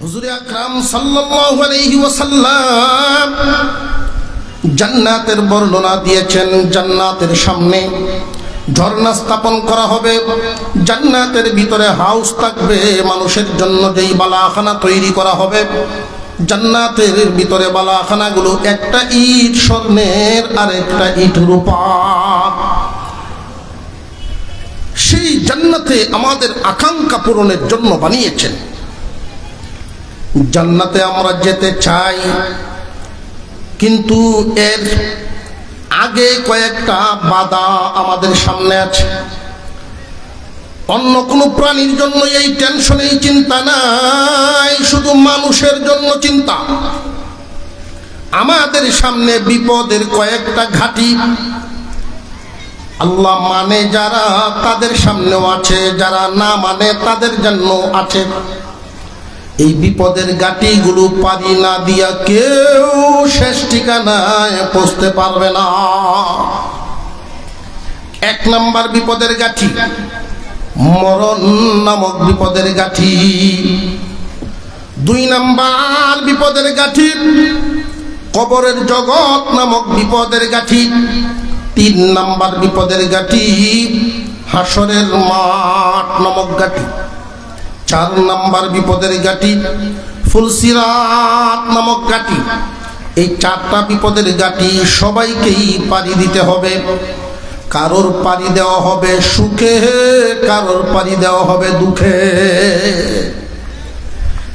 হুজুরে আকরাম সাল্লাল্লাহু আলাইহি ওয়াসাল্লাম জান্নাতের বর্ণনা দিয়েছেন। জান্নাতের সামনে ঝর্ণা স্থাপন করা হবে, জান্নাতের ভিতরে হাউস থাকবে, মানুষের জন্য যেই বালাখানা তৈরি করা হবে, জান্নাতের ভিতরে বালাখানাগুলো একটা ইট স্বর্ণের আর একটা ইট রূপা। সেই জান্নাতে আমাদের আকাঙ্ক্ষা পূরণের জন্য বানিয়েছেন। জান্নাতে আমরা যেতে চাই, কিন্তু এর আগে কয়েকটা বাধা আমাদের সামনে আছে। অন্য কোনো প্রাণীর জন্য এই টেনশন, এই চিন্তা নাই, শুধু মানুষের জন্য চিন্তা। আমাদের সামনে বিপদের কয়েকটা ঘাঁটি। আল্লাহ মানে যারা তাদের সামনেও আছে, যারা না মানে তাদের জন্য আছে। এই বিপদের ঘাটিগুলো পারি না দিয়া কেউ শেষ ঠিকানায় পৌঁছতে পারবে না। এক নাম্বার বিপদের ঘাটি মরণ নামক বিপদের ঘাটি। দুই নাম্বার বিপদের ঘাটি কবরের জগৎ নামক বিপদের ঘাটি। তিন নাম্বার বিপদের ঘাটি হাসরের মাঠ নামক ঘাটি। চার নাম্বার বিপদের ঘাটি ফুলসিরাত নামক ঘাটি। এই চারটা বিপদের ঘাটি সবাইকেই পাড়ি দিতে হবে। কারোর পাড়ি দেওয়া হবে সুখে, কারোর পাড়ি দেওয়া হবে দুঃখে।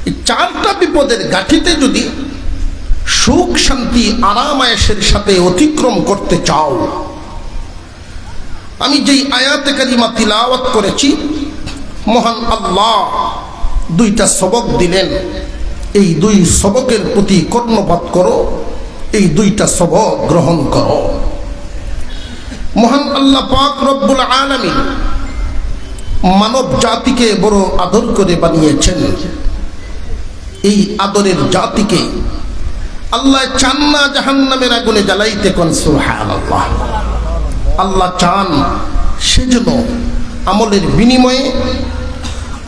এই চারটা বিপদের ঘাটিতে যদি সুখ শান্তি আরাম আয়েশের সাথে অতিক্রম করতে চাও, আমি যেই আয়াতে কারিমা তিলাওয়াত করেছি, মহান আল্লাহ দুইটা সবক দিলেন। এই দুই সবকের প্রতি কর্ণপাত করো, এই দুইটা সবক গ্রহণ করো। মহান আল্লাহ পাক রব্বুল আলামিন মানব জাতিকে বড় আদর করে বানিয়েছেন। এই আদরের জাতিকে আল্লাহ চান না জাহান্নামের আগুনে জ্বালাইতে। কোন সুবহানাল্লাহ। আল্লাহ চান সেজন্য আমলের বিনিময়ে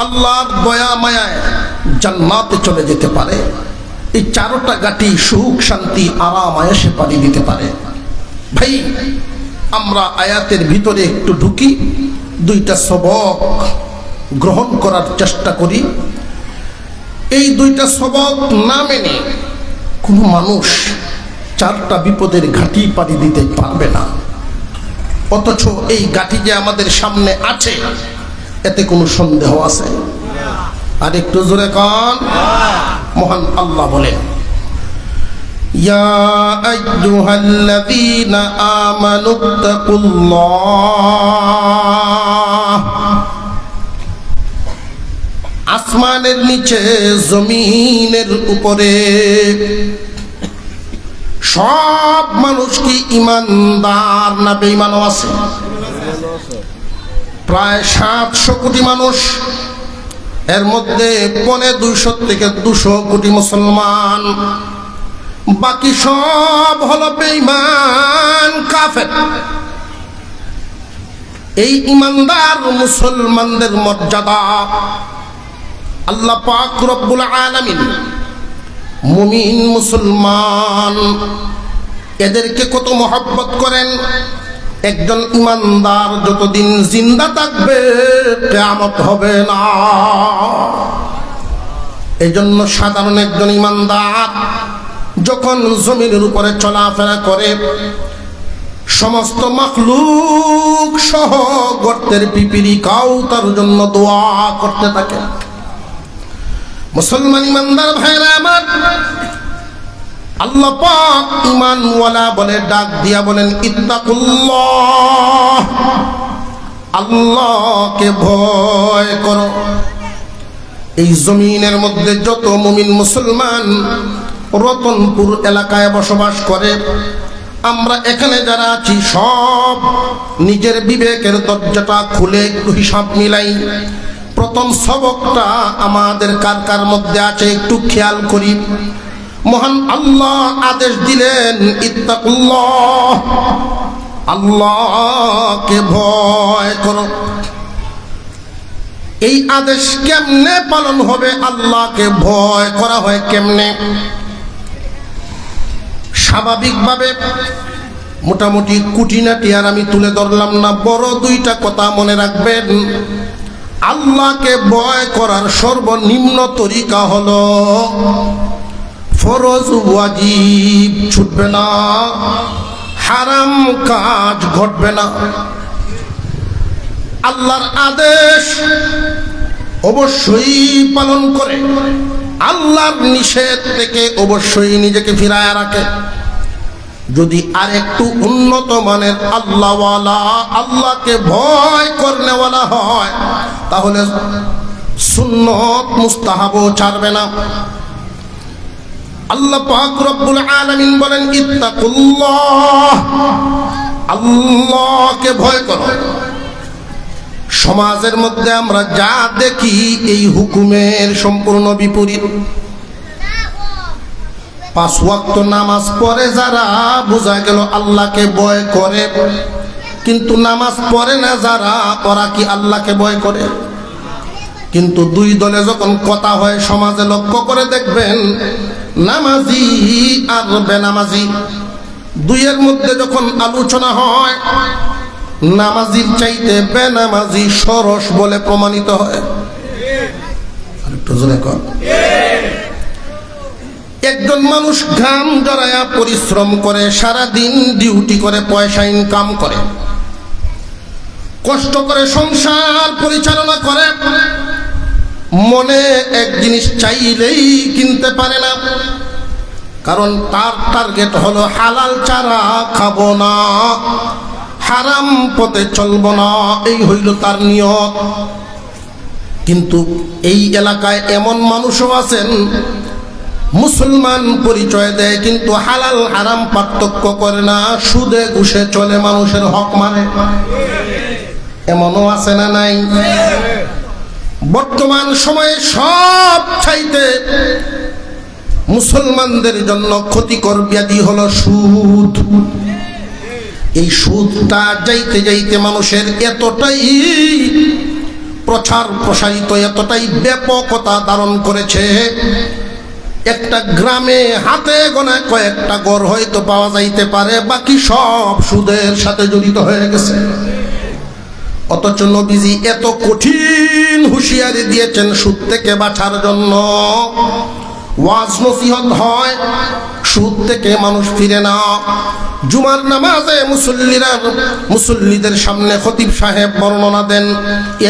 আল্লাহর দয়া মায়ায় জান্নাতে চলে যেতে পারে। এই চারটা ঘাটি সুখ শান্তি আরাম আয়েশে পাড়ি দিতে পারে। ভাই, আমরা আয়াতের ভিতরে একটু ঢুকি, দুইটা সবক গ্রহণ করার চেষ্টা করি। এই দুইটা সবক না মেনে কোনো মানুষ চারটা বিপদের ঘাটি পাড়ি দিতে পারবে না। অথচ এই ঘাটি যে আমাদের সামনে আছে, এতে কোনো সন্দেহ আছে? আর একটু জোরে কান। মহান আল্লাহ বলেন, ইয়া আইয়ুহাল্লাযীনা আমানুত্তাকুল্লাহ। আসমানের নিচে জমিনের উপরে সব মানুষ কি ইমানদার না বেঈমান আছে? প্রায় 700 কোটি মানুষ, এর মধ্যে 250 থেকে 200 কোটি মুসলমান, বাকি সব হলো বেঈমান কাফের। এই ইমানদার মুসলমানদের মর্যাদা আল্লাহ পাক রব্বুল আলামিন মুমিন মুসলমান এদেরকে কত মহব্বত করেন। একজন ইমানদার যতদিন জিন্দা থাকবে কিয়ামত হবে না। এজন্য সাধারণ একজন ইমানদার যখন জমিনের উপরে চলাফেরা করে, সমস্ত মাখলুক সহ গর্তের পিপিলি কাউ তার জন্য দোয়া করতে থাকে। মুসলমান ইমানদার ভাইরা আমার, আল্লাহ পাক ঈমানওয়ালা বলে ডাক দিয়া বলেন, ইত্তাকুল্লাহ, আল্লাহকে ভয় করো। এই জমিনের মধ্যে যত মুমিন মুসলমান রতনপুর এলাকায় বসবাস করে, আমরা এখানে যারা আছি সব নিজের বিবেকের দরজাটা খুলে একটু হিসাব মিলাই। প্রথম সবকটা আমাদের কার কার মধ্যে আছে একটু খেয়াল করি। মহান আল্লাহ আদেশ দিলেন, ইত্তাকুল্লাহ, আল্লাহকে ভয় করো। এই আদেশ কেমনে পালন হবে? আল্লাহকে ভয় করা হয় কেমনে? স্বাভাবিকভাবে মোটামুটি কুটিনাটি আর আমি তুলে ধরলাম না, বড় দুইটা কথা মনে রাখবেন। আল্লাহকে ভয় করার সর্বনিম্ন তরিকা হলো ফরজ ওয়াজিব ছুটবে না, হারাম কাজ ঘটবে না, আল্লাহর আদেশ অবশ্যই পালন করে, আল্লাহর নিষেধ থেকে অবশ্যই নিজেকে ফিরায় রাখে। যদি আরেকটু উন্নত মানের আল্লাহওয়ালা, আল্লাহকে ভয় করনেওয়ালা হয়, তাহলে সুন্নত মুস্তাহাবও ছাড়বে না। আল্লাহ পাক রব্বুল আলামিন বলেন, ইত্তাকুল্লাহ, আল্লাহকে ভয় করো। সমাজের মধ্যে আমরা যা দেখি এই হুকুমের সম্পূর্ণ বিপরীত। 5 ওয়াক্ত নামাজ পড়ে যারা, বোঝা গেল আল্লাহকে ভয় করে, কিন্তু নামাজ পড়ে না যারা, ওরা কি আল্লাহকে ভয় করে? কিন্তু দুই দলে যখন কথা হয় সমাজে লক্ষ্য করে দেখবেন, নামাজি আর বেনামাজি, দুইয়ের মধ্যে যখন আলোচনা হয়, নামাজির চাইতে বেনামাজি সরস বলে প্রমাণিত হয়। একজন মানুষ ঘাম জড়ায়া পরিশ্রম করে, সারা দিন ডিউটি করে, পয়সা ইনকাম করে, কষ্ট করে সংসার পরিচালনা করে, মনে এক জিনিস চাইলেই কিনতে পারে না, কারণ তার টার্গেট হলো হালাল ছাড়া খাবো না, হারাম পথে চলবো না, এই হইল তার নিয়ত। কিন্তু এই এলাকায় এমন মানুষও আছেন, মুসলমান পরিচয় দেয় কিন্তু হালাল হারাম পার্থক্য করে না, সুদে ঘুষে চলে, মানুষের হক মানে। এমনও আছে না নাই? বর্তমান সময়ে সব চাইতে মুসলমানদের জন্য ক্ষতিকর ব্যাধি হলো সুদ। এই সুদটা যাইতে যাইতে মানুষের এতটাই প্রচার প্রসারিত, এতটাই ব্যাপকতা ধারণ করেছে, একটা গ্রামে হাতে গোনা কয়েকটা ঘর হয়তো পাওয়া যাইতে পারে, বাকি সব সুদের সাথে জড়িত হয়ে গেছে। অথচ নবীজি এত কঠিন হুঁশিয়ারি দিয়েছেন সুদ থেকে বাঁচার জন্য। ওয়াজ নসিহত হয়, সুদ থেকে মানুষ ফিরে না। জুমার নামাজে মুসল্লিদের সামনে খতিব সাহেব বর্ণনা দেন,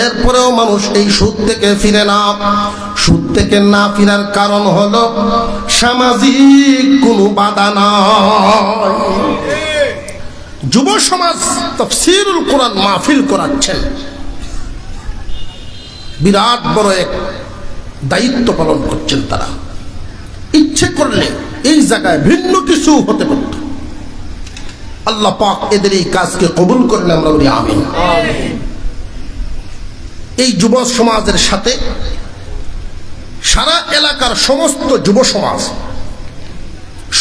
এরপরেও মানুষ এই সুদ থেকে ফিরে না। সুদ থেকে না ফিরার কারণ হলো সামাজিক কোনো বাধা নাই। যুব সমাজ তাফসীরুল কোরআন মাহফিল করাচ্ছেন, বিরাট বড় এক দায়িত্ব পালন করছেন তারা। ইচ্ছে করলে এই জায়গায় ভিন্ন কিছু হতে পারত। আল্লাহ পাক এদের এই কাজকে কবুল করেন, আমরা বলি আমিন। এই যুব সমাজের সাথে সারা এলাকার সমস্ত যুব সমাজ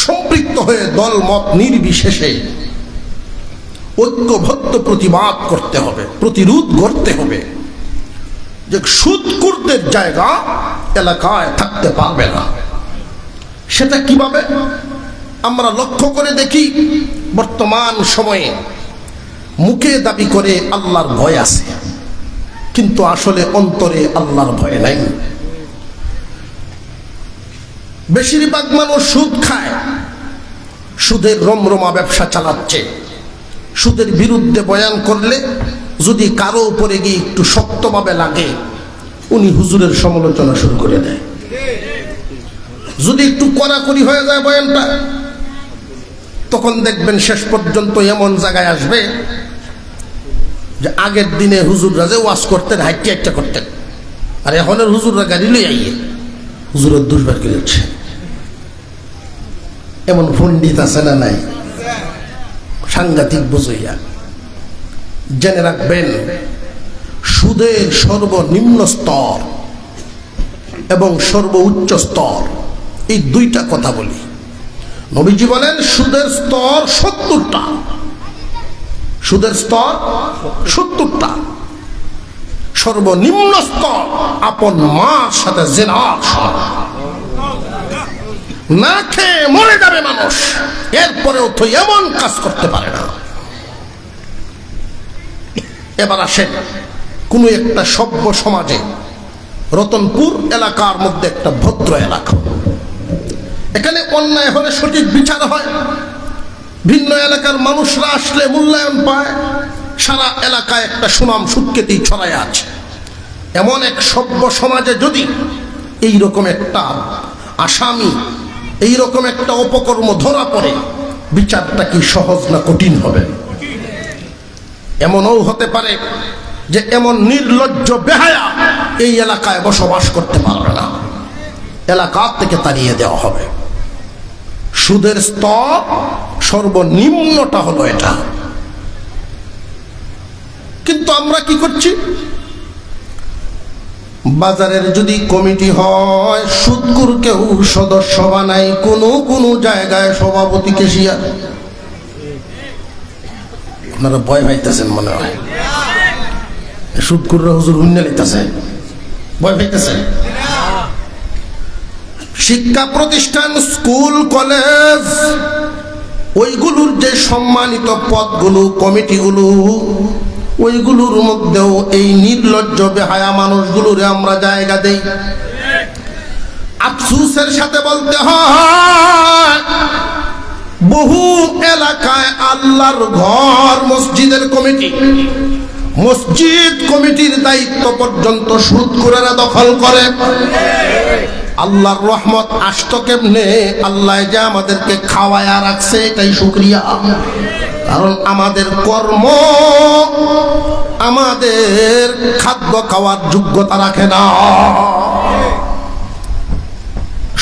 সম্পৃক্ত হয়ে দল মত নির্বিশেষে ঐক্যবদ্ধ প্রতিবাদ করতে হবে, প্রতিরোধ করতে হবে যে সুদখোরদের জায়গা এলাকায় থাকতে পারবে না। সেটা কিভাবে? আমরা লক্ষ্য করে দেখি, বর্তমান সময়ে মুখে দাবি করে আল্লাহর ভয় আছে, কিন্তু আসলে অন্তরে আল্লাহর ভয় নাই। বেশিরভাগ মানুষ সুদ খায়, সুদের রমরমা ব্যবসা চালাচ্ছে। সুদের বিরুদ্ধে বয়ান করলে যদি কারো উপরে গিয়ে একটু শক্তভাবে লাগে, উনি হুজুরের সমালোচনা শুরু করে দেয়। যদি একটু কড়াকড়ি হয়ে যায় বয়ানটা, তখন দেখবেন শেষ পর্যন্ত এমন জায়গায় আসবে যে আগের দিনে হুজুররা যে ওয়াজ করতেন, হাইটে হাইটে করতেন, আর এখনের হুজুররা গাড়ি লই আইয়ে হুজুরের দুর্বার করেছে। এমন পণ্ডিত আছে না নাই? সাংঘাতিক বুঝইয়া। জেনে রাখবেন, সুদের সর্বনিম্ন স্তর এবং সর্বোচ্চ স্তর, এই দুইটা কথা বলি। নবীজি বলেন সুদের স্তর 70টা, সুদের স্তর 70টা। সর্বনিম্ন স্তর আপন মার সাথে জিনার সমান। না খেয়ে মরে যাবে মানুষ, এরপরেও তো এমন কাজ করতে পারে না। এবার আসেন কোন একটা সভ্য সমাজে, রতনপুর এলাকার মধ্যে একটা ভদ্র এলাকা, এখানে অন্যায় হলে সঠিক বিচার হয়, ভিন্ন এলাকার মানুষরা আসলে মূল্যায়ন পায়, সারা এলাকায় একটা সুনাম সুখ্যাতি ছড়ায় আছে। এমন এক সভ্য সমাজে যদি এইরকম একটা আসামি, এইরকম একটা অপকর্ম ধরা পড়ে, বিচারটা কি সহজ না কঠিন হবে? এমনও হতে পারে যে এমন নির্লজ্জ বেহায়া এই এলাকায় বসবাস করতে পারবে না, এলাকা থেকে তাড়িয়ে দেওয়া হবে। সুদের স্তর সর্বনিম্নটা হলো এটা। কিন্তু আমরা কি করছি? বাজারের যদি কমিটি হয়, সুদকুর কেউ সদস্য বানাই, কোন জায়গায় সভাপতি কেশিয়া। আপনারা ভয় পাইতেছেন মনে হয়, সুদকুররা হুজুর হুন্নে লইতেছে, ভয় পাইতেছে। শিক্ষা প্রতিষ্ঠান, স্কুল, কলেজ, ওইগুলোর যে সম্মানিত পদগুলো, কমিটিগুলো, ওইগুলোর মধ্যেও এই নির্লজ্জ বেহায়া মানুষগুলোরে আমরা জায়গা দেই। আফসোসের সাথে বলতে হয়, বহু এলাকায় আল্লাহর ঘর, মসজিদের কমিটি, মসজিদ কমিটির দায়িত্ব পর্যন্ত সুদখোরেরা দখল করে। আল্লাহর রহমত আসতো কেমনে? আল্লাহ যে আমাদেরকে খাওয়ায়া রাখছে, এটাই শুকরিয়া। কারণ আমাদের কর্ম আমাদের খাদ্য খাওয়ার যোগ্যতা রাখে না।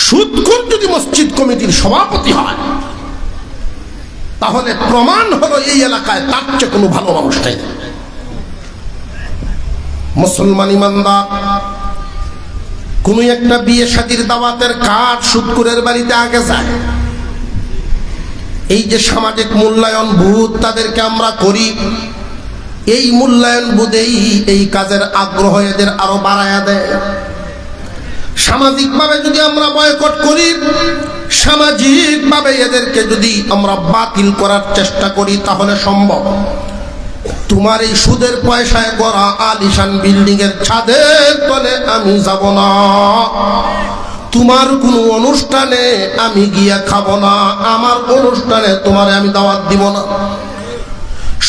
সুদখোর যদি মসজিদ কমিটির সভাপতি হয়, তাহলে প্রমাণ হলো এই এলাকায় তার চেয়ে কোনো ভালো মানুষ নেই। মুসলমান ইমানদার কোন একটা বিয়ে শাদীর দাওয়াতের কার্ড সুদখোরের বাড়িতে আগে যায়। এই যে সামাজিক মূল্যায়ন বোধ তাদেরকে আমরা করি, এই মূল্যায়ন বোধেই এই কাজের আগ্রহ এদের আরো বাড়ায়া দেয়। সামাজিকভাবে যদি আমরা বয়কট করি, সামাজিকভাবে এদেরকে যদি আমরা বাতিল করার চেষ্টা করি, তাহলে সম্ভব। তোমার এই সুদের পয়সায় গড়া আলিশান বিল্ডিং এর ছাদের তলে আমি যাব না, তোমার কোন অনুষ্ঠানে আমি গিয়া খাবো না, আমার অনুষ্ঠানে তোমারে আমি দাওয়াত দিব না।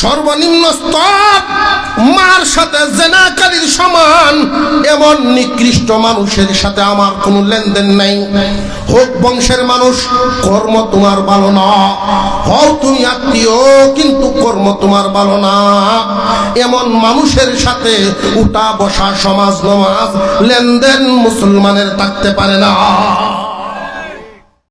সর্বনিম্ন স্তর মার সাথে জেনাকারীর সমান এমন নিকৃষ্ট মানুষের সাথে আমার কোনো লেনদেন নাই। হোক বংশের মানুষ, কর্ম তোমার ভালো না, হও তুমি আত্মীয় কিন্তু কর্ম তোমার ভালো না, এমন মানুষের সাথে উঠা বসা, সমাজ নমাজ, লেনদেন মুসলমানের থাকতে পারে না।